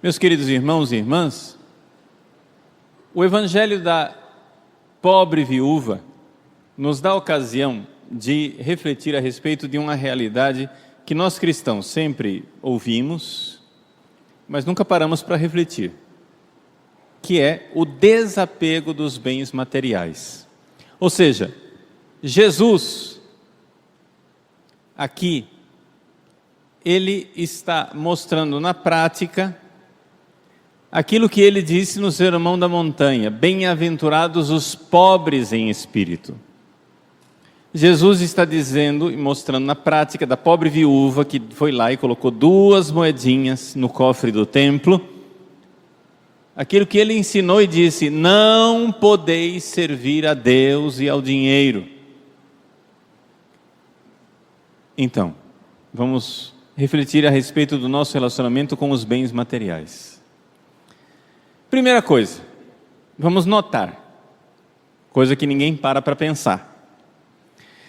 Meus queridos irmãos e irmãs, o Evangelho da pobre viúva nos dá a ocasião de refletir a respeito de uma realidade que nós cristãos sempre ouvimos, mas nunca paramos para refletir, que é o desapego dos bens materiais. Ou seja, Jesus, aqui, ele está mostrando na prática aquilo que ele disse no Sermão da Montanha: bem-aventurados os pobres em espírito. Jesus está dizendo e mostrando na prática da pobre viúva que foi lá e colocou 2 moedinhas no cofre do templo, aquilo que ele ensinou e disse: não podeis servir a Deus e ao dinheiro. Então, vamos refletir a respeito do nosso relacionamento com os bens materiais. Primeira coisa, vamos notar, coisa que ninguém para pensar.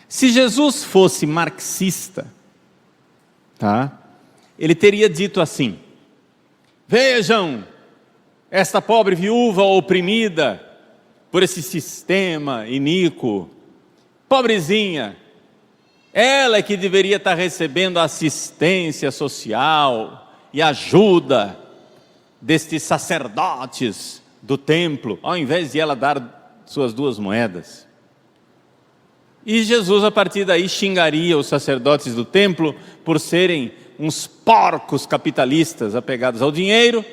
Se Jesus fosse marxista, ele teria dito assim: vejam, esta pobre viúva oprimida por esse sistema iníquo, pobrezinha, ela é que deveria estar recebendo assistência social e ajuda destes sacerdotes do templo, ao invés de ela dar suas 2 moedas. E Jesus, a partir daí, xingaria os sacerdotes do templo por serem uns porcos capitalistas apegados ao dinheiro,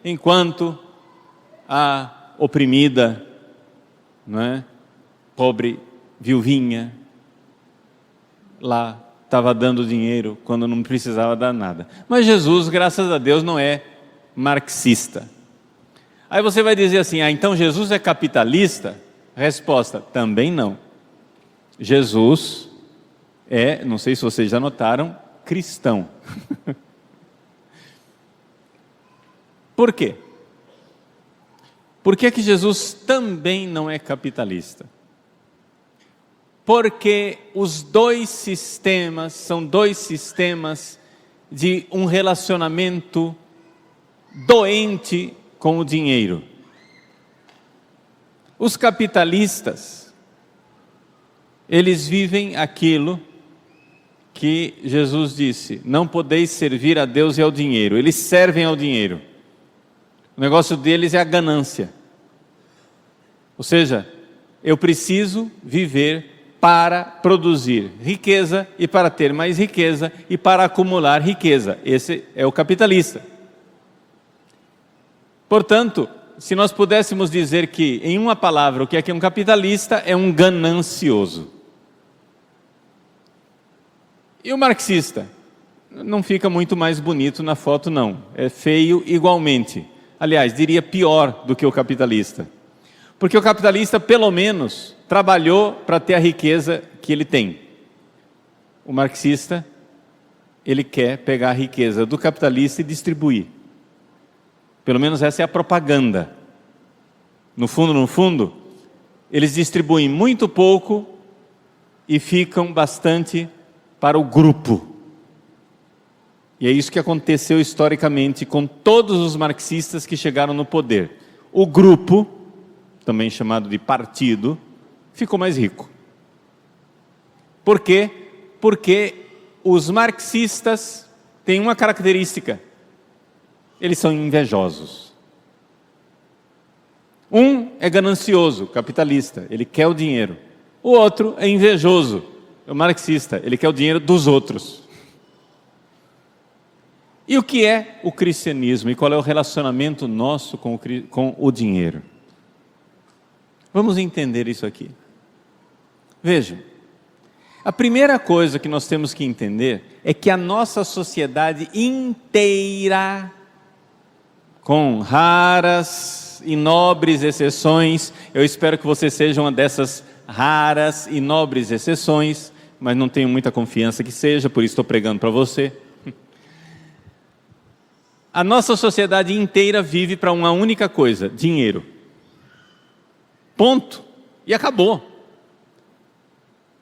enquanto a oprimida, pobre viuvinha, lá estava dando dinheiro quando não precisava dar nada. Mas Jesus, graças a Deus, não é marxista. Aí você vai dizer assim: então Jesus é capitalista? Resposta: também não. Jesus é, não sei se vocês já notaram, cristão. Por quê? Por que Jesus também não é capitalista? Porque os 2 sistemas são 2 sistemas de um relacionamento doente com o dinheiro. Os capitalistas, eles vivem aquilo que Jesus disse: não podeis servir a Deus e ao dinheiro. Eles servem ao dinheiro. O negócio deles é a ganância. Ou seja, eu preciso viver para produzir riqueza e para ter mais riqueza e para acumular riqueza. Esse é o capitalista. Portanto, se nós pudéssemos dizer que, em uma palavra, o que é um capitalista, é um ganancioso. E o marxista? Não fica muito mais bonito na foto, não. É feio igualmente. Aliás, diria pior do que o capitalista. Porque o capitalista, pelo menos, trabalhou para ter a riqueza que ele tem. O marxista, ele quer pegar a riqueza do capitalista e distribuir. Pelo menos essa é a propaganda. No fundo, eles distribuem muito pouco e ficam bastante para o grupo. E é isso que aconteceu historicamente com todos os marxistas que chegaram no poder. O grupo, também chamado de partido, ficou mais rico. Por quê? Porque os marxistas têm uma característica: eles são invejosos. Um é ganancioso, capitalista, ele quer o dinheiro. O outro é invejoso, é o marxista, ele quer o dinheiro dos outros. E o que é o cristianismo e qual é o relacionamento nosso com o dinheiro? Vamos entender isso aqui. Vejam, a primeira coisa que nós temos que entender é que a nossa sociedade inteira, com raras e nobres exceções, eu espero que você seja uma dessas raras e nobres exceções, mas não tenho muita confiança que seja, por isso estou pregando para você. A nossa sociedade inteira vive para uma única coisa: dinheiro. Ponto. E acabou.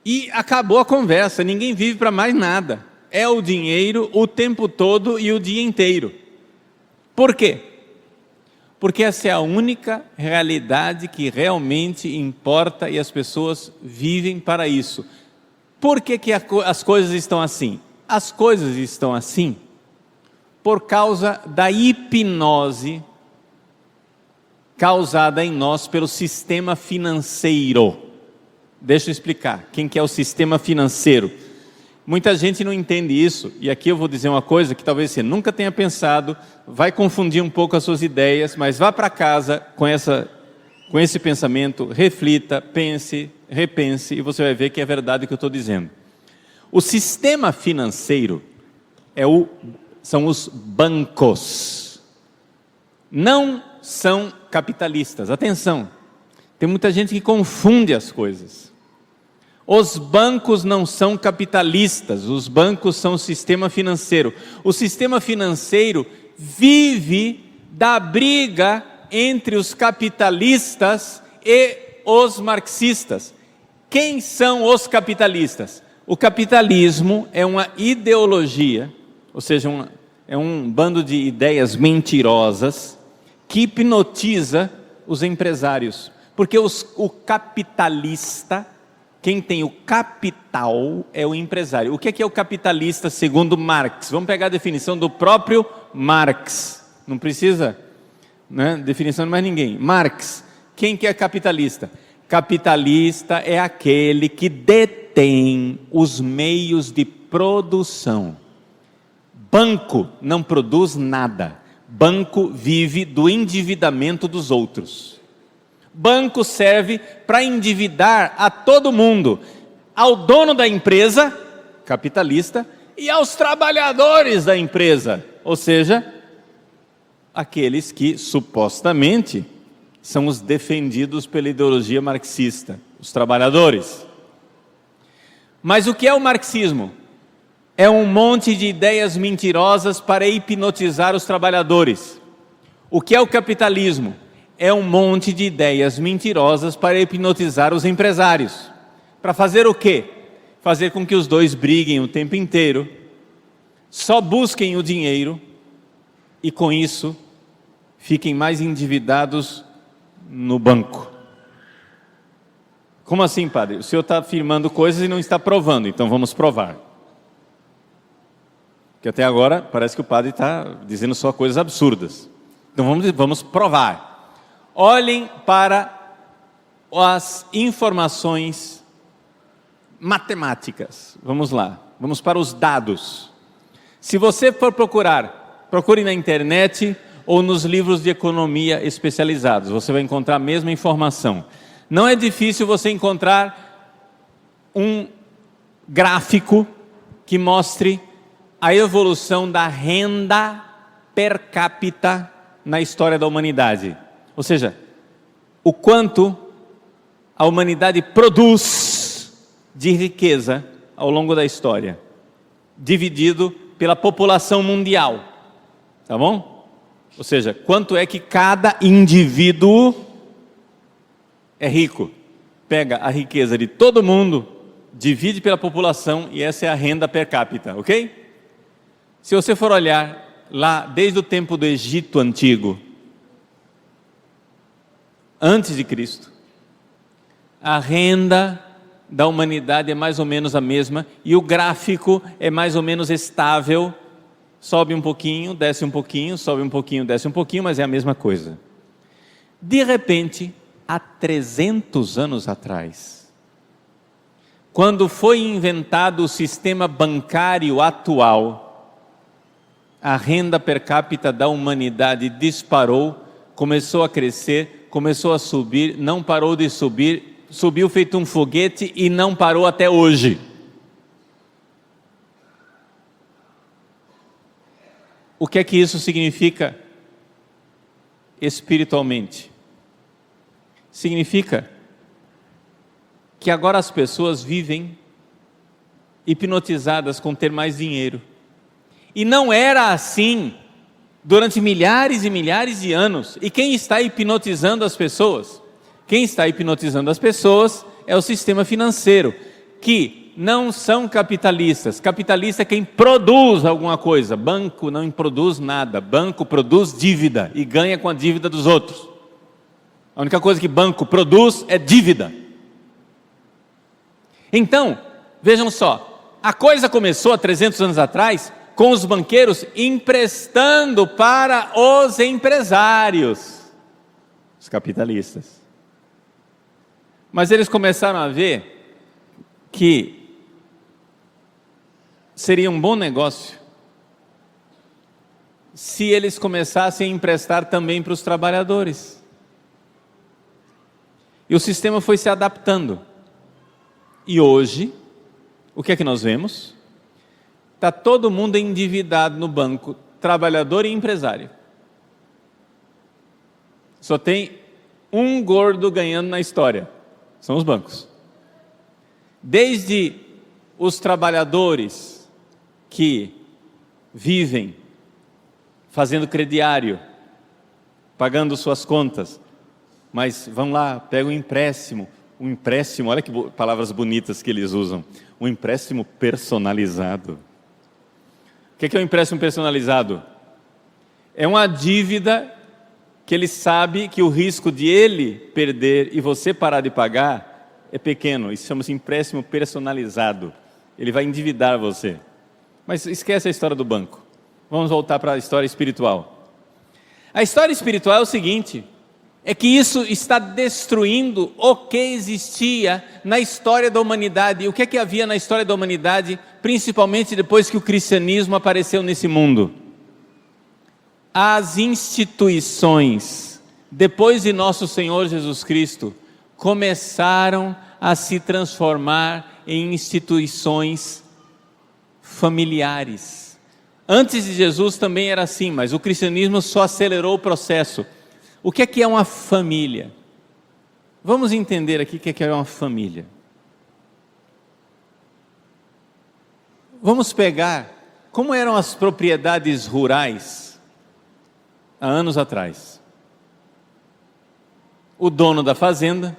E acabou a conversa, ninguém vive para mais nada. É o dinheiro o tempo todo e o dia inteiro. Por quê? Porque essa é a única realidade que realmente importa e as pessoas vivem para isso. Por que as coisas estão assim? As coisas estão assim por causa da hipnose causada em nós pelo sistema financeiro. Deixa eu explicar. Quem que é o sistema financeiro? Muita gente não entende isso, e aqui eu vou dizer uma coisa que talvez você nunca tenha pensado, vai confundir um pouco as suas ideias, mas vá para casa com esse pensamento, reflita, pense, repense, e você vai ver que é verdade o que eu estou dizendo. O sistema financeiro são os bancos, não são capitalistas. Atenção, tem muita gente que confunde as coisas. Os bancos não são capitalistas, os bancos são o sistema financeiro. O sistema financeiro vive da briga entre os capitalistas e os marxistas. Quem são os capitalistas? O capitalismo é uma ideologia, ou seja, é um bando de ideias mentirosas que hipnotiza os empresários. Porque o capitalista, quem tem o capital é o empresário. O que é o capitalista segundo Marx? Vamos pegar a definição do próprio Marx. Não precisa, definição de mais ninguém. Marx, quem que é capitalista? Capitalista é aquele que detém os meios de produção. Banco não produz nada. Banco vive do endividamento dos outros. Banco serve para endividar a todo mundo, ao dono da empresa, capitalista, e aos trabalhadores da empresa, ou seja, aqueles que supostamente são os defendidos pela ideologia marxista, os trabalhadores. Mas o que é o marxismo? É um monte de ideias mentirosas para hipnotizar os trabalhadores. O que é o capitalismo? É um monte de ideias mentirosas para hipnotizar os empresários. Para fazer o quê? Fazer com que os dois briguem o tempo inteiro, só busquem o dinheiro e com isso fiquem mais endividados no banco. Como assim, padre? O senhor está afirmando coisas e não está provando, então vamos provar. Porque até agora parece que o padre está dizendo só coisas absurdas. Então vamos provar. Olhem para as informações matemáticas. Vamos lá, vamos para os dados. Se você for procurar, procure na internet ou nos livros de economia especializados. Você vai encontrar a mesma informação. Não é difícil você encontrar um gráfico que mostre a evolução da renda per capita na história da humanidade. Ou seja, o quanto a humanidade produz de riqueza ao longo da história, dividido pela população mundial, tá bom? Ou seja, quanto é que cada indivíduo é rico. Pega a riqueza de todo mundo, divide pela população e essa é a renda per capita, ok? Se você for olhar lá desde o tempo do Egito Antigo, antes de Cristo, a renda da humanidade é mais ou menos a mesma e o gráfico é mais ou menos estável, sobe um pouquinho, desce um pouquinho, sobe um pouquinho, desce um pouquinho, mas é a mesma coisa. De repente, há 300 anos atrás, quando foi inventado o sistema bancário atual, a renda per capita da humanidade disparou, começou a crescer, começou a subir, não parou de subir, subiu feito um foguete e não parou até hoje. O que é que isso significa espiritualmente? Significa que agora as pessoas vivem hipnotizadas com ter mais dinheiro. E não era assim durante milhares e milhares de anos. E quem está hipnotizando as pessoas? Quem está hipnotizando as pessoas é o sistema financeiro, que não são capitalistas. Capitalista é quem produz alguma coisa. Banco não produz nada. Banco produz dívida e ganha com a dívida dos outros. A única coisa que banco produz é dívida. Então, vejam só, a coisa começou há 300 anos atrás com os banqueiros emprestando para os empresários, os capitalistas. Mas eles começaram a ver que seria um bom negócio se eles começassem a emprestar também para os trabalhadores. E o sistema foi se adaptando. E hoje, o que é que nós vemos? Está todo mundo endividado no banco, trabalhador e empresário. Só tem um gordo ganhando na história, são os bancos. Desde os trabalhadores que vivem fazendo crediário, pagando suas contas, mas vão lá, pegam um empréstimo, olha que palavras bonitas que eles usam, um empréstimo personalizado. O que é um empréstimo personalizado? É uma dívida que ele sabe que o risco de ele perder e você parar de pagar é pequeno. Isso chama-se empréstimo personalizado. Ele vai endividar você. Mas esquece a história do banco. Vamos voltar para a história espiritual. A história espiritual é o seguinte: é que isso está destruindo o que existia na história da humanidade. E o que é que havia na história da humanidade, principalmente depois que o cristianismo apareceu nesse mundo? As instituições, depois de nosso Senhor Jesus Cristo, começaram a se transformar em instituições familiares. Antes de Jesus também era assim, mas o cristianismo só acelerou o processo. O que é uma família? Vamos entender aqui o que é uma família. Vamos pegar como eram as propriedades rurais há anos atrás. O dono da fazenda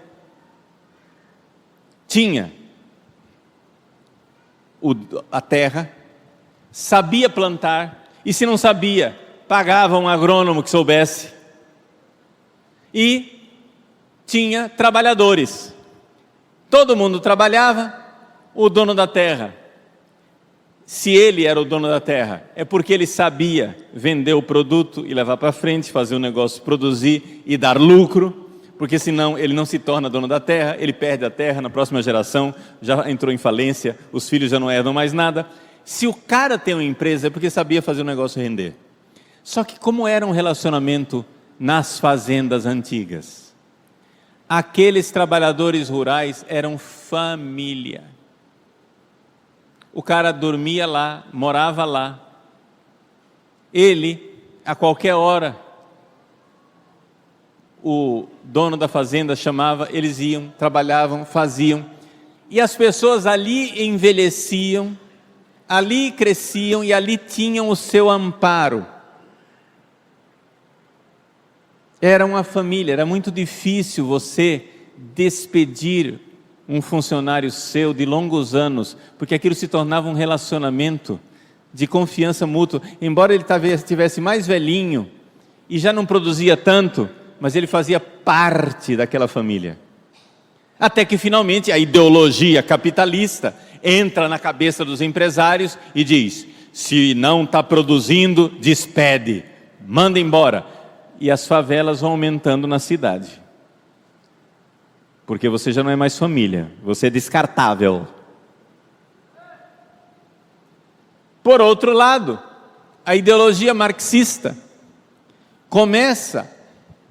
tinha a terra, sabia plantar, e se não sabia, pagava um agrônomo que soubesse, e tinha trabalhadores. Todo mundo trabalhava, o dono da terra. Se ele era o dono da terra, é porque ele sabia vender o produto e levar para frente, fazer o negócio produzir e dar lucro, porque senão ele não se torna dono da terra, ele perde a terra na próxima geração, já entrou em falência, os filhos já não herdam mais nada. Se o cara tem uma empresa é porque sabia fazer o negócio render. Só que como era um relacionamento nas fazendas antigas, aqueles trabalhadores rurais eram família. O cara dormia lá, morava lá. Ele, a qualquer hora, o dono da fazenda chamava, eles iam, trabalhavam, faziam. E as pessoas ali envelheciam, ali cresciam e ali tinham o seu amparo. Era uma família, era muito difícil você despedir um funcionário seu de longos anos, porque aquilo se tornava um relacionamento de confiança mútua. Embora ele talvez estivesse mais velhinho e já não produzia tanto, mas ele fazia parte daquela família. Até que finalmente a ideologia capitalista entra na cabeça dos empresários e diz: se não está produzindo, despede, manda embora. E as favelas vão aumentando na cidade. Porque você já não é mais família, você é descartável. Por outro lado, a ideologia marxista começa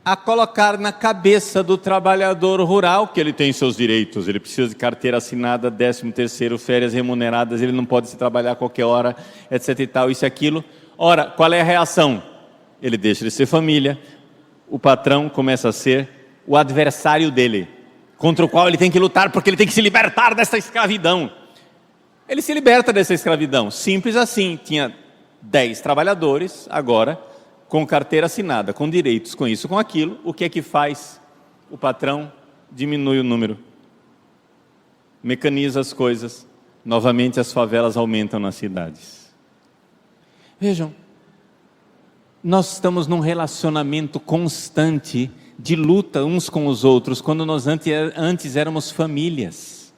a colocar na cabeça do trabalhador rural que ele tem seus direitos, ele precisa de carteira assinada, 13º, férias remuneradas, ele não pode se trabalhar a qualquer hora, etc e tal, isso e aquilo. Ora, qual é a reação? Ele deixa de ser família, o patrão começa a ser o adversário dele, contra o qual ele tem que lutar, porque ele tem que se libertar dessa escravidão. Ele se liberta dessa escravidão, simples assim. Tinha 10 trabalhadores, agora com carteira assinada, com direitos, com isso, com aquilo. O que é que faz? O patrão diminui o número, mecaniza as coisas, novamente as favelas aumentam nas cidades. Vejam, nós estamos num relacionamento constante de luta uns com os outros, quando nós antes éramos famílias.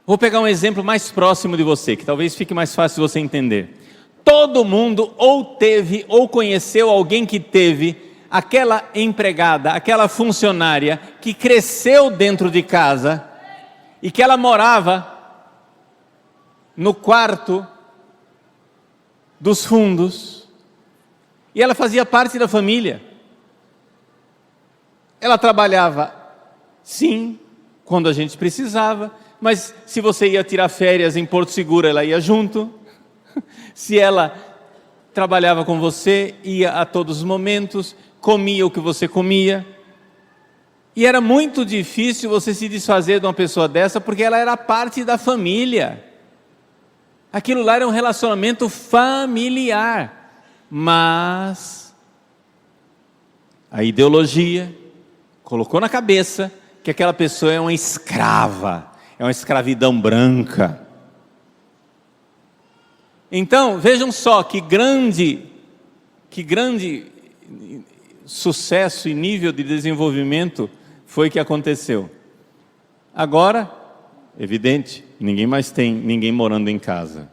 Vou pegar um exemplo mais próximo de você, que talvez fique mais fácil de você entender. Todo mundo ou teve ou conheceu alguém que teve aquela empregada, aquela funcionária que cresceu dentro de casa e que ela morava no quarto dos fundos e ela fazia parte da família. Ela trabalhava, sim, quando a gente precisava, mas se você ia tirar férias em Porto Seguro, ela ia junto. Se ela trabalhava com você, ia a todos os momentos, comia o que você comia. E era muito difícil você se desfazer de uma pessoa dessa, porque ela era parte da família. Aquilo lá era um relacionamento familiar. Mas a ideologia colocou na cabeça que aquela pessoa é uma escrava, é uma escravidão branca. Então, vejam só que grande sucesso e nível de desenvolvimento foi que aconteceu. Agora, evidente, ninguém mais tem ninguém morando em casa.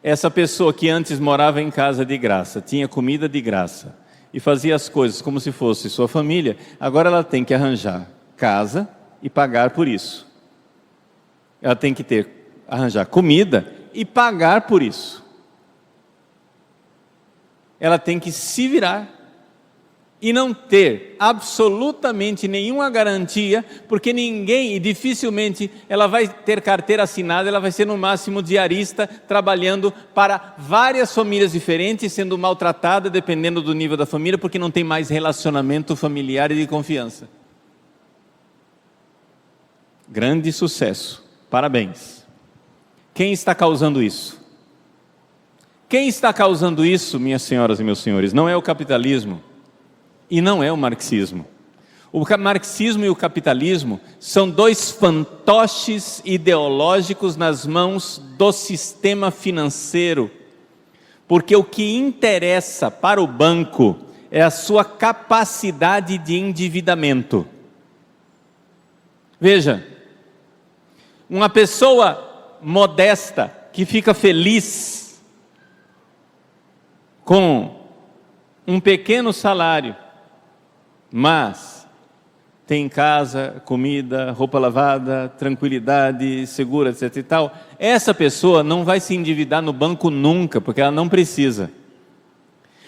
Essa pessoa que antes morava em casa de graça, tinha comida de graça e fazia as coisas como se fosse sua família, agora ela tem que arranjar casa e pagar por isso. Ela tem que arranjar comida e pagar por isso. Ela tem que se virar e não ter absolutamente nenhuma garantia, porque ninguém, e dificilmente ela vai ter carteira assinada, ela vai ser no máximo diarista, trabalhando para várias famílias diferentes, sendo maltratada dependendo do nível da família, porque não tem mais relacionamento familiar e de confiança. Grande sucesso, parabéns. Quem está causando isso? Quem está causando isso, minhas senhoras e meus senhores? Não é o capitalismo e não é o marxismo. O marxismo e o capitalismo são dois fantoches ideológicos nas mãos do sistema financeiro, porque o que interessa para o banco é a sua capacidade de endividamento. Veja, uma pessoa modesta que fica feliz com um pequeno salário, mas tem casa, comida, roupa lavada, tranquilidade, segura, etc e tal, essa pessoa não vai se endividar no banco nunca, porque ela não precisa.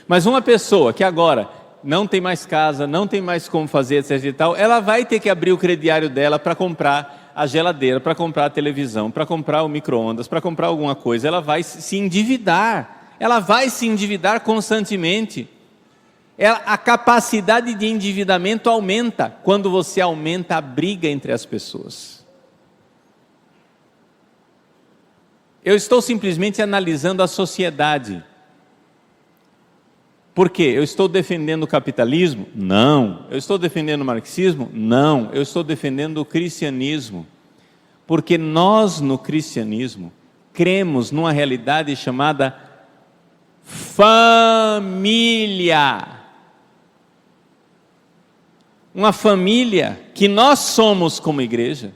Mas uma pessoa que agora não tem mais casa, não tem mais como fazer, etc e tal, ela vai ter que abrir o crediário dela para comprar a geladeira, para comprar a televisão, para comprar o micro-ondas, para comprar alguma coisa. Ela vai se endividar, ela vai se endividar constantemente. A capacidade de endividamento aumenta quando você aumenta a briga entre as pessoas. Eu estou simplesmente analisando a sociedade. Por quê? Eu estou defendendo o capitalismo? Não. Eu estou defendendo o marxismo? Não. Eu estou defendendo o cristianismo. Porque nós, no cristianismo, cremos numa realidade chamada família. Uma família que nós somos como igreja,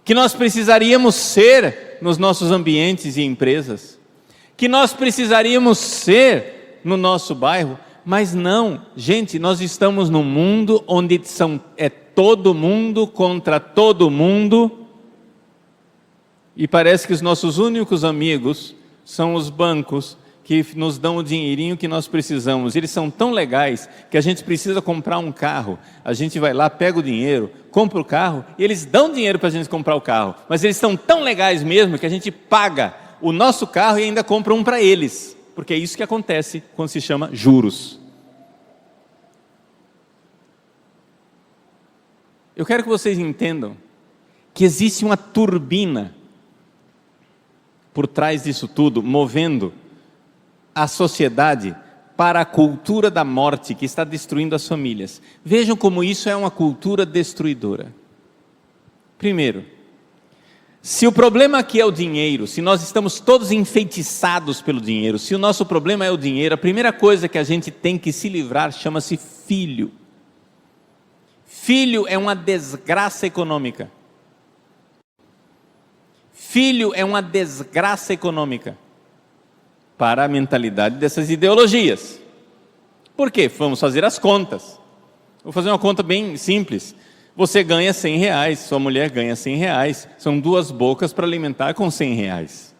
que nós precisaríamos ser nos nossos ambientes e empresas, que nós precisaríamos ser no nosso bairro, mas não, gente, nós estamos num mundo onde é todo mundo contra todo mundo, e parece que os nossos únicos amigos são os bancos que nos dão o dinheirinho que nós precisamos. Eles são tão legais que a gente precisa comprar um carro, a gente vai lá, pega o dinheiro, compra o carro, e eles dão dinheiro para a gente comprar o carro, mas eles são tão legais mesmo que a gente paga o nosso carro e ainda compra um para eles. Porque é isso que acontece quando se chama juros. Eu quero que vocês entendam que existe uma turbina por trás disso tudo, movendo a sociedade para a cultura da morte que está destruindo as famílias. Vejam como isso é uma cultura destruidora. Primeiro, Se o problema aqui é o dinheiro, se nós estamos todos enfeitiçados pelo dinheiro, se o nosso problema é o dinheiro, a primeira coisa que a gente tem que se livrar chama-se filho. Filho é uma desgraça econômica. Filho é uma desgraça econômica para a mentalidade dessas ideologias. Por quê? Vamos fazer as contas. Vou fazer uma conta bem simples. Você ganha R$100, sua mulher ganha R$100. São 2 bocas para alimentar com R$100.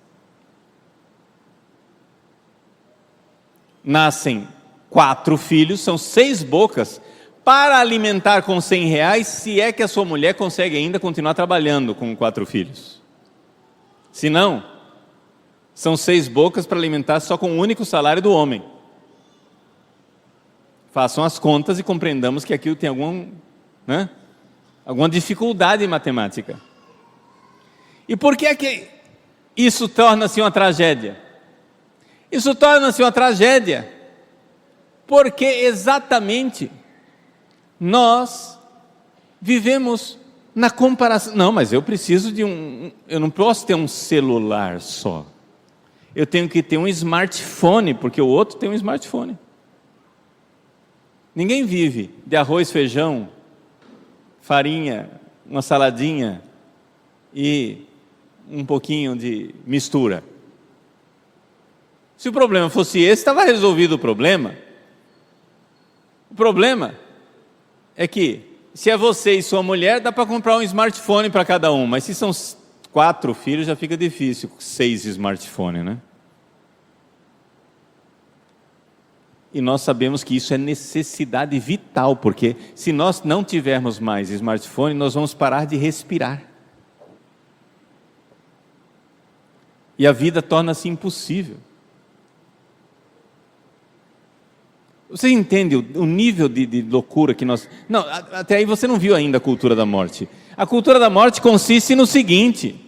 Nascem 4 filhos, são 6 bocas para alimentar com R$100, se é que a sua mulher consegue ainda continuar trabalhando com 4 filhos. Se não, são 6 bocas para alimentar só com o único salário do homem. Façam as contas e compreendamos que aqui tem alguma dificuldade em matemática. E por que é que isso torna-se uma tragédia? Isso torna-se uma tragédia porque exatamente nós vivemos na comparação. Não, mas eu preciso eu não posso ter um celular só. Eu tenho que ter um smartphone, porque o outro tem um smartphone. Ninguém vive de arroz, feijão, farinha, uma saladinha e um pouquinho de mistura. Se o problema fosse esse, estava resolvido o problema. O problema é que, se é você e sua mulher, dá para comprar um smartphone para cada um, mas se são 4 filhos, já fica difícil, 6 smartphones, né? E nós sabemos que isso é necessidade vital, porque se nós não tivermos mais smartphone, nós vamos parar de respirar. E a vida torna-se impossível. Você entende o nível de loucura que nós... Não, até aí você não viu ainda a cultura da morte. A cultura da morte consiste no seguinte: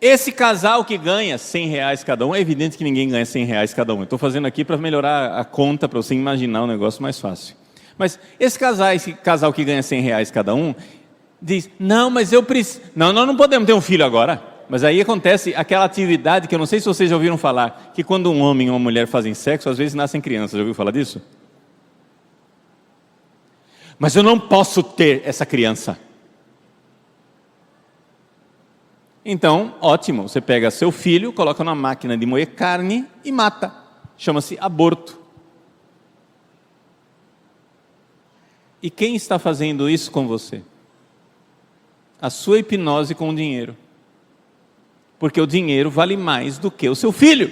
esse casal que ganha R$100 cada um, é evidente que ninguém ganha R$100 cada um. Eu estou fazendo aqui para melhorar a conta, para você imaginar um negócio mais fácil. Mas esse casal que ganha R$100 cada um, diz, não, mas eu preciso... Não podemos ter um filho agora. Mas aí acontece aquela atividade que eu não sei se vocês já ouviram falar, que quando um homem e uma mulher fazem sexo, às vezes nascem crianças. Já ouviu falar disso? Mas eu não posso ter essa criança. Então, ótimo, você pega seu filho, coloca numa máquina de moer carne e mata. Chama-se aborto. E quem está fazendo isso com você? A sua hipnose com o dinheiro. Porque o dinheiro vale mais do que o seu filho.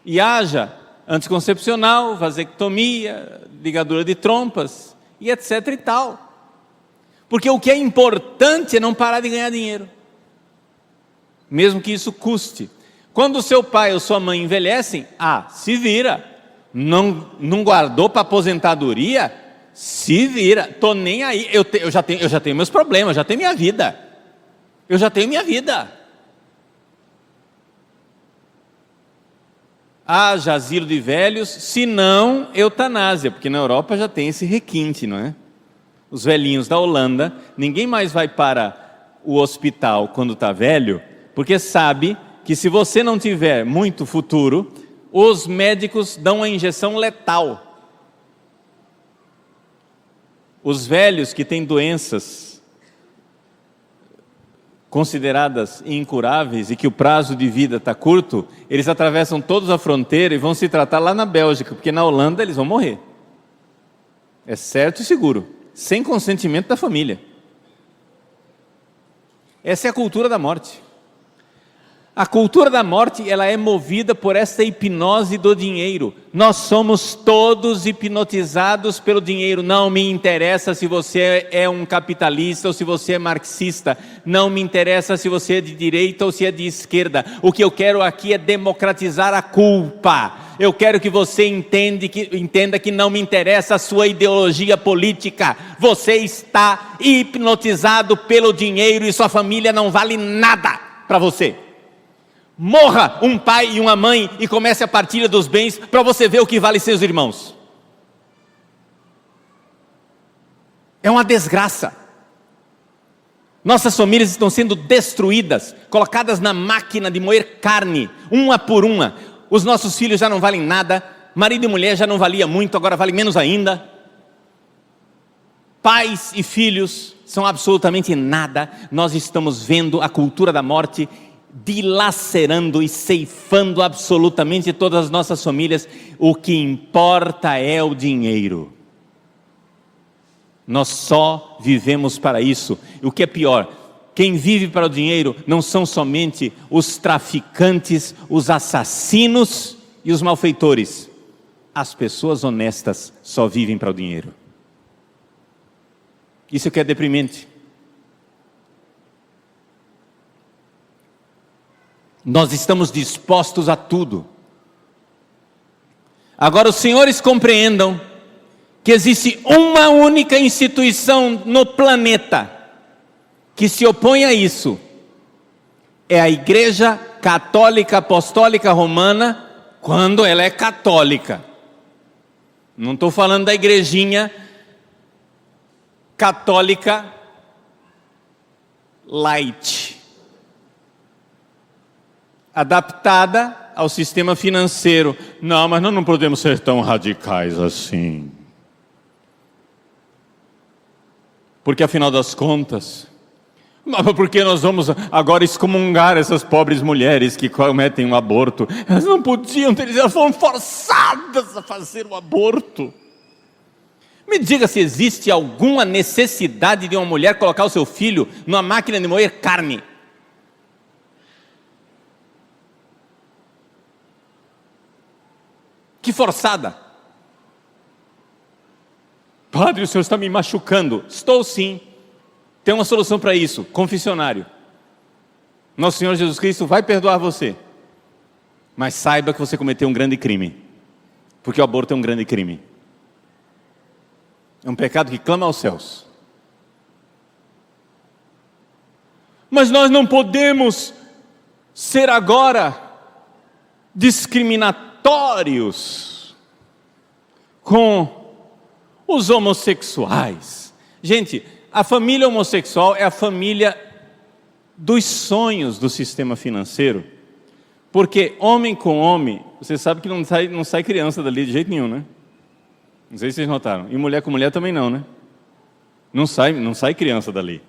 E haja anticoncepcional, vasectomia, ligadura de trompas, e etc e tal. Porque o que é importante é não parar de ganhar dinheiro. Mesmo que isso custe. Quando o seu pai ou sua mãe envelhecem, se vira. Não guardou para aposentadoria? Se vira. Estou nem aí. Eu já tenho meus problemas, já tenho minha vida. Eu já tenho minha vida. Haja asilo de velhos, se não eutanásia, porque na Europa já tem esse requinte, não é? Os velhinhos da Holanda, ninguém mais vai para o hospital quando está velho, porque sabe que se você não tiver muito futuro, os médicos dão uma injeção letal. Os velhos que têm doenças consideradas incuráveis e que o prazo de vida está curto, eles atravessam todos a fronteira e vão se tratar lá na Bélgica, porque na Holanda eles vão morrer. É certo e seguro, sem consentimento da família. Essa é a cultura da morte. A cultura da morte, ela é movida por essa hipnose do dinheiro. Nós somos todos hipnotizados pelo dinheiro. Não me interessa se você é um capitalista ou se você é marxista. Não me interessa se você é de direita ou se é de esquerda. O que eu quero aqui é democratizar a culpa. Eu quero que você entenda que não me interessa a sua ideologia política. Você está hipnotizado pelo dinheiro e sua família não vale nada para você. Morra um pai e uma mãe e comece a partilha dos bens para você ver o que vale seus irmãos. É uma desgraça. Nossas famílias estão sendo destruídas, colocadas na máquina de moer carne, uma por uma. Os nossos filhos já não valem nada, marido e mulher já não valia muito, agora vale menos ainda. Pais e filhos são absolutamente nada. Nós estamos vendo a cultura da morte dilacerando e ceifando absolutamente todas as nossas famílias. O que importa é o dinheiro. Nós só vivemos para isso. E o que é pior, quem vive para o dinheiro não são somente os traficantes, os assassinos e os malfeitores. As pessoas honestas só vivem para o dinheiro. Isso que é deprimente. Nós estamos dispostos a tudo. Agora os senhores compreendam que existe uma única instituição no planeta que se opõe a isso. É a Igreja Católica Apostólica Romana, quando ela é católica. Não estou falando da igrejinha católica light, adaptada ao sistema financeiro. Não, mas nós não podemos ser tão radicais assim. Porque afinal das contas, porque nós vamos agora excomungar essas pobres mulheres que cometem um aborto? Elas não podiam ter, elas foram forçadas a fazer o aborto. Me diga se existe alguma necessidade de uma mulher colocar o seu filho numa máquina de moer carne. Que forçada. Padre, o senhor está me machucando. Estou sim. Tem uma solução para isso, confessionário. Nosso Senhor Jesus Cristo vai perdoar você. Mas saiba que você cometeu um grande crime. Porque o aborto é um grande crime. É um pecado que clama aos céus. Mas nós não podemos ser agora discriminatórios com os homossexuais. Gente, a família homossexual é a família dos sonhos do sistema financeiro. Porque homem com homem, você sabe que não sai criança dali de jeito nenhum, né? Não sei se vocês notaram. E mulher com mulher também não, né? Não sai criança dali.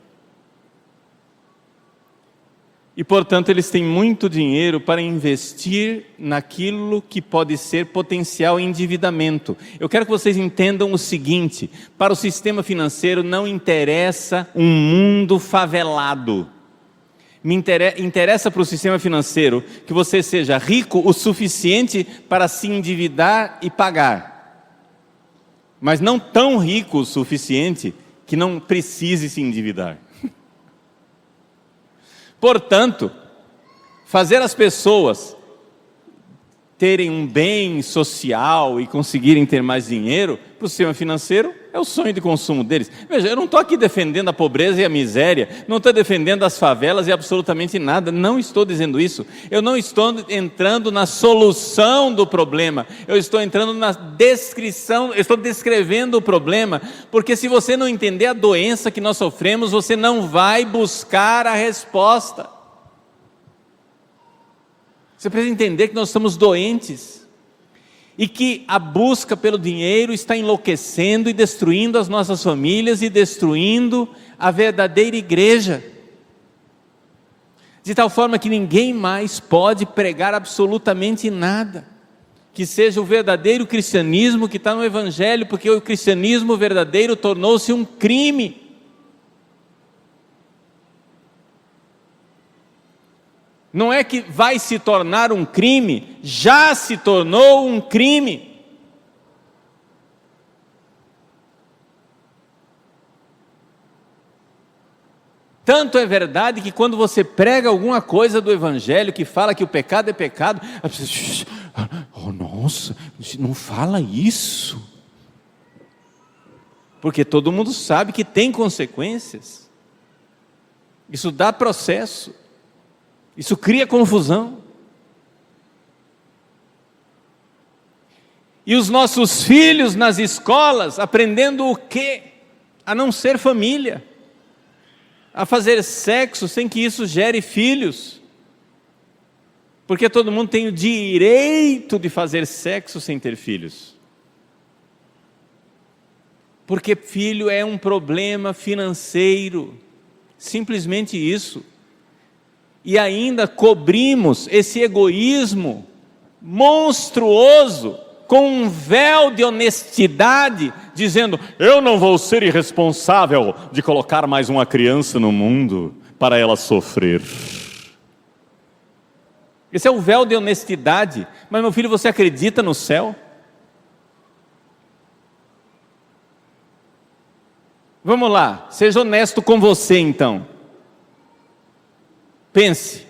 E, portanto, eles têm muito dinheiro para investir naquilo que pode ser potencial endividamento. Eu quero que vocês entendam o seguinte: para o sistema financeiro não interessa um mundo favelado. Interessa para o sistema financeiro que você seja rico o suficiente para se endividar e pagar, mas não tão rico o suficiente que não precise se endividar. Portanto, fazer as pessoas terem um bem social e conseguirem ter mais dinheiro para o sistema financeiro é o sonho de consumo deles. Veja, eu não estou aqui defendendo a pobreza e a miséria, não estou defendendo as favelas e absolutamente nada, não estou dizendo isso. Eu não estou entrando na solução do problema, eu estou entrando na descrição, eu estou descrevendo o problema, porque se você não entender a doença que nós sofremos, você não vai buscar a resposta. Você precisa entender que nós estamos doentes e que a busca pelo dinheiro está enlouquecendo e destruindo as nossas famílias e destruindo a verdadeira igreja, de tal forma que ninguém mais pode pregar absolutamente nada que seja o verdadeiro cristianismo que está no Evangelho, porque o cristianismo verdadeiro tornou-se um crime. Não é que vai se tornar um crime, já se tornou um crime. Tanto é verdade que quando você prega alguma coisa do Evangelho que fala que o pecado é pecado, a pessoa, oh nossa, não fala isso. Porque todo mundo sabe que tem consequências. Isso dá processo. Isso cria confusão. E os nossos filhos nas escolas aprendendo o quê? a não ser família, a fazer sexo sem que isso gere filhos, porque todo mundo tem o direito de fazer sexo sem ter filhos, porque filho é um problema financeiro, simplesmente isso. E ainda cobrimos esse egoísmo monstruoso com um véu de honestidade, dizendo: eu não vou ser irresponsável de colocar mais uma criança no mundo para ela sofrer. Esse é o véu de honestidade. Mas, meu filho, você acredita no céu? Vamos lá, seja honesto com você então. Pense,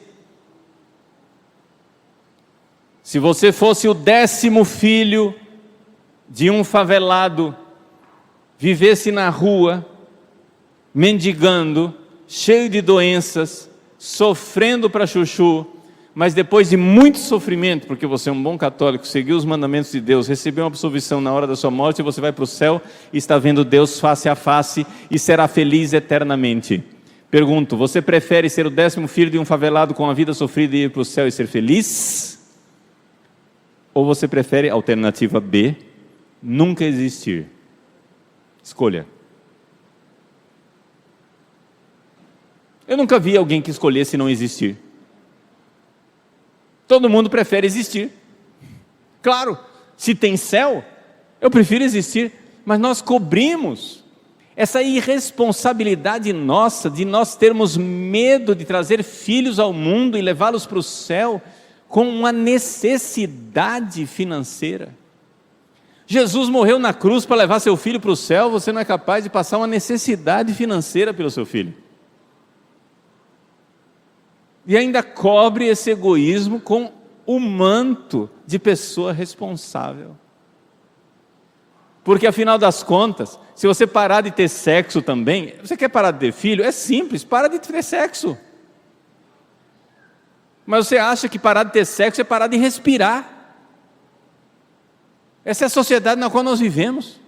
se você fosse o 10º filho de um favelado, vivesse na rua, mendigando, cheio de doenças, sofrendo para chuchu, mas depois de muito sofrimento, porque você é um bom católico, seguiu os mandamentos de Deus, recebeu uma absolvição na hora da sua morte, você vai para o céu e está vendo Deus face a face e será feliz eternamente. Pergunto, você prefere ser o 10º filho de um favelado com a vida sofrida e ir para o céu e ser feliz? Ou você prefere, alternativa B, nunca existir? Escolha. Eu nunca vi alguém que escolhesse não existir. Todo mundo prefere existir. Claro, se tem céu, eu prefiro existir, mas nós cobrimos essa irresponsabilidade nossa de nós termos medo de trazer filhos ao mundo e levá-los para o céu com uma necessidade financeira. Jesus morreu na cruz para levar seu filho para o céu, você não é capaz de passar uma necessidade financeira pelo seu filho. E ainda cobre esse egoísmo com o manto de pessoa responsável. Porque afinal das contas, se você parar de ter sexo também, você quer parar de ter filho? É simples, para de ter sexo. Mas você acha que parar de ter sexo é parar de respirar? Essa é a sociedade na qual nós vivemos.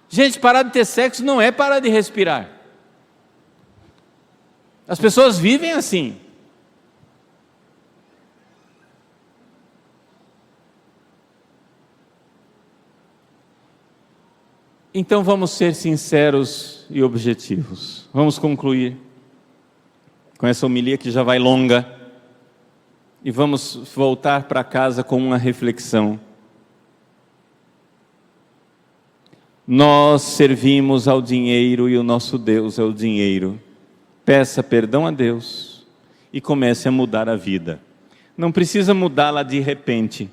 Gente, parar de ter sexo não é parar de respirar. As pessoas vivem assim. Então vamos ser sinceros e objetivos. Vamos concluir com essa homilia que já vai longa e vamos voltar para casa com uma reflexão. Nós servimos ao dinheiro e o nosso Deus é o dinheiro. Peça perdão a Deus e comece a mudar a vida. Não precisa mudá-la de repente.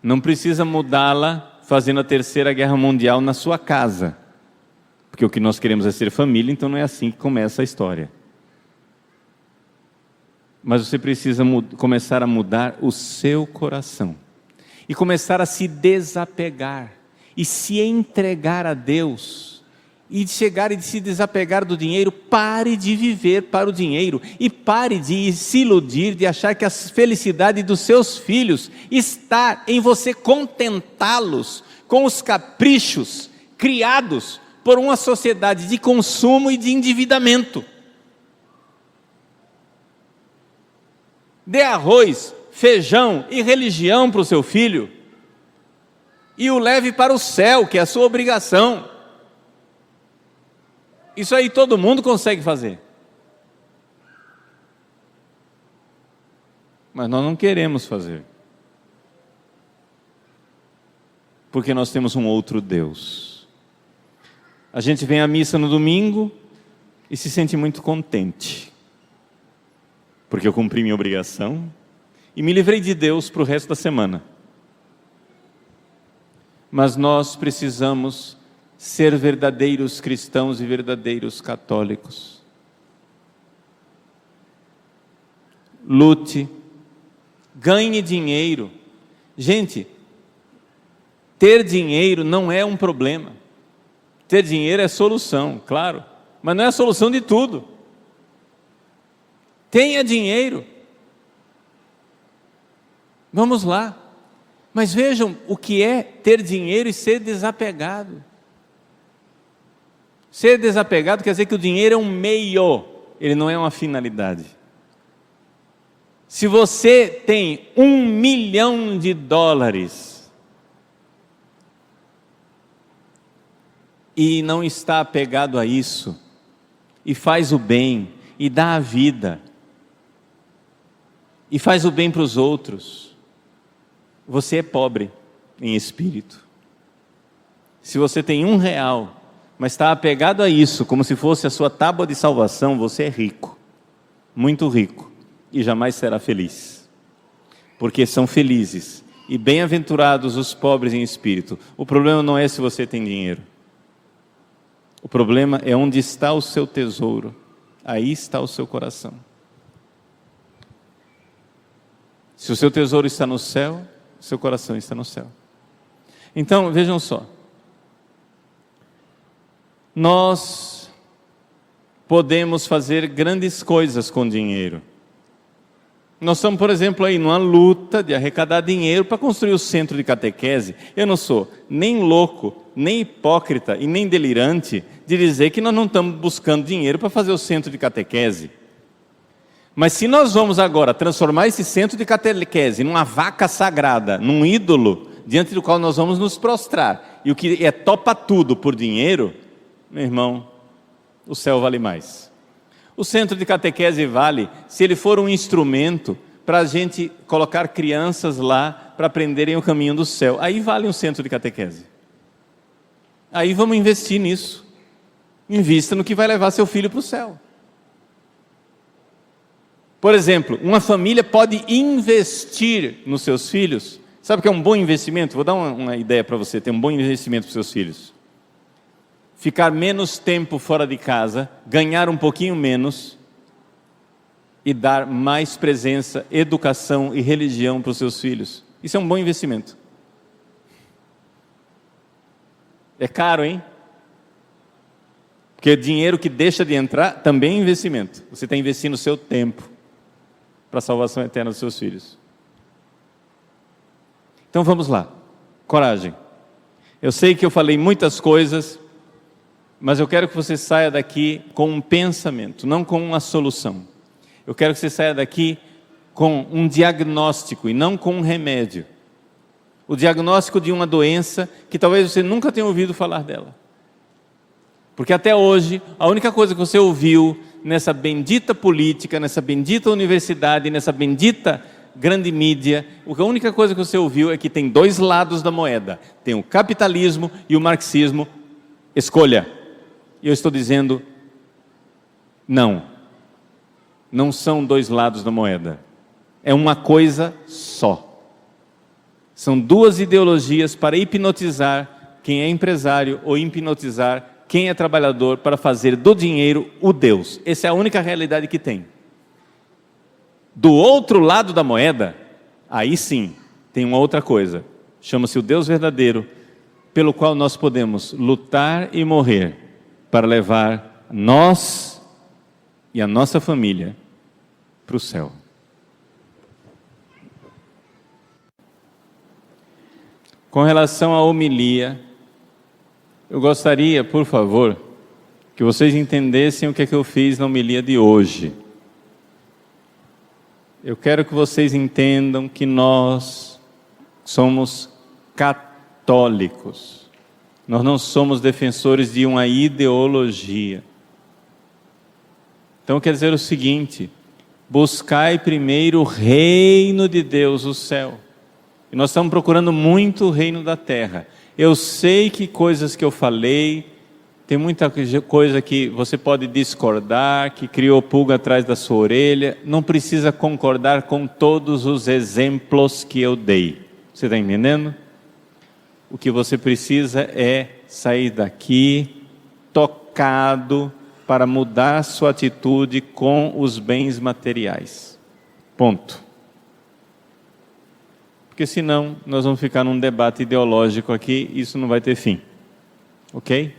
Não precisa mudá-la fazendo a Terceira Guerra Mundial na sua casa. Porque o que nós queremos é ser família, então não é assim que começa a história. Mas você precisa começar a mudar o seu coração. E começar a se desapegar. E se entregar a Deus. E de chegar e de se desapegar do dinheiro. Pare de viver para o dinheiro. E pare de se iludir, de achar que a felicidade dos seus filhos está em você contentá-los com os caprichos criados por uma sociedade de consumo e de endividamento. Dê arroz, feijão e religião para o seu filho e o leve para o céu, que é a sua obrigação. Isso aí todo mundo consegue fazer. Mas nós não queremos fazer. Porque nós temos um outro Deus. A gente vem à missa no domingo e se sente muito contente. Porque eu cumpri minha obrigação e me livrei de Deus para o resto da semana. Mas nós precisamos ser verdadeiros cristãos e verdadeiros católicos. Lute, ganhe dinheiro. Gente, ter dinheiro não é um problema. Ter dinheiro é solução, claro, mas não é a solução de tudo. Tenha dinheiro. Vamos lá. Mas vejam o que é ter dinheiro e ser desapegado. Ser desapegado quer dizer que o dinheiro é um meio, ele não é uma finalidade. Se você tem $1 milhão e não está apegado a isso, e faz o bem, e dá a vida, e faz o bem para os outros, você é pobre em espírito. Se você tem R$1, mas está apegado a isso, como se fosse a sua tábua de salvação, você é rico, muito rico, e jamais será feliz, porque são felizes e bem-aventurados os pobres em espírito. O problema não é se você tem dinheiro, o problema é onde está o seu tesouro, aí está o seu coração. Se o seu tesouro está no céu, seu coração está no céu. Então, vejam só, nós podemos fazer grandes coisas com dinheiro. Nós estamos, por exemplo, aí numa luta de arrecadar dinheiro para construir o centro de catequese. Eu não sou nem louco, nem hipócrita e nem delirante de dizer que nós não estamos buscando dinheiro para fazer o centro de catequese. Mas se nós vamos agora transformar esse centro de catequese numa vaca sagrada, num ídolo, diante do qual nós vamos nos prostrar, e o que é topa tudo por dinheiro, meu irmão, o céu vale mais. O centro de catequese vale se ele for um instrumento para a gente colocar crianças lá para aprenderem o caminho do céu. Aí vale um centro de catequese. Aí vamos investir nisso. Invista no que vai levar seu filho para o céu. Por exemplo, uma família pode investir nos seus filhos. Sabe o que é um bom investimento? Vou dar uma ideia para você ter um bom investimento para os seus filhos. Ficar menos tempo fora de casa, ganhar um pouquinho menos e dar mais presença, educação e religião para os seus filhos. Isso é um bom investimento. É caro, hein? Porque dinheiro que deixa de entrar também é investimento. Você está investindo o seu tempo para a salvação eterna dos seus filhos. Então vamos lá, coragem. Eu sei que eu falei muitas coisas, mas eu quero que você saia daqui com um pensamento, não com uma solução. Eu quero que você saia daqui com um diagnóstico e não com um remédio. O diagnóstico de uma doença que talvez você nunca tenha ouvido falar dela. Porque até hoje, a única coisa que você ouviu nessa bendita política, nessa bendita universidade, nessa bendita grande mídia, a única coisa que você ouviu é que tem dois lados da moeda. Tem o capitalismo e o marxismo. Escolha. E eu estou dizendo, não são dois lados da moeda, é uma coisa só. São duas ideologias para hipnotizar quem é empresário ou hipnotizar quem é trabalhador para fazer do dinheiro o Deus. Essa é a única realidade que tem. Do outro lado da moeda, aí sim, tem uma outra coisa, chama-se o Deus verdadeiro, pelo qual nós podemos lutar e morrer para levar nós e a nossa família para o céu. Com relação à homilia, eu gostaria, por favor, que vocês entendessem o que é que eu fiz na homilia de hoje. Eu quero que vocês entendam que nós somos católicos. Nós não somos defensores de uma ideologia. Então quer dizer o seguinte: buscai primeiro o reino de Deus, o céu. E nós estamos procurando muito o reino da terra. Eu sei que coisas que eu falei, tem muita coisa que você pode discordar, que criou pulga atrás da sua orelha. Não precisa concordar com todos os exemplos que eu dei. Você está entendendo? O que você precisa é sair daqui tocado para mudar sua atitude com os bens materiais. Ponto. Porque senão nós vamos ficar num debate ideológico aqui e isso não vai ter fim. Ok?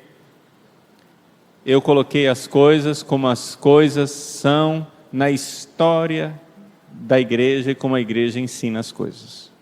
Eu coloquei as coisas como as coisas são na história da igreja e como a igreja ensina as coisas.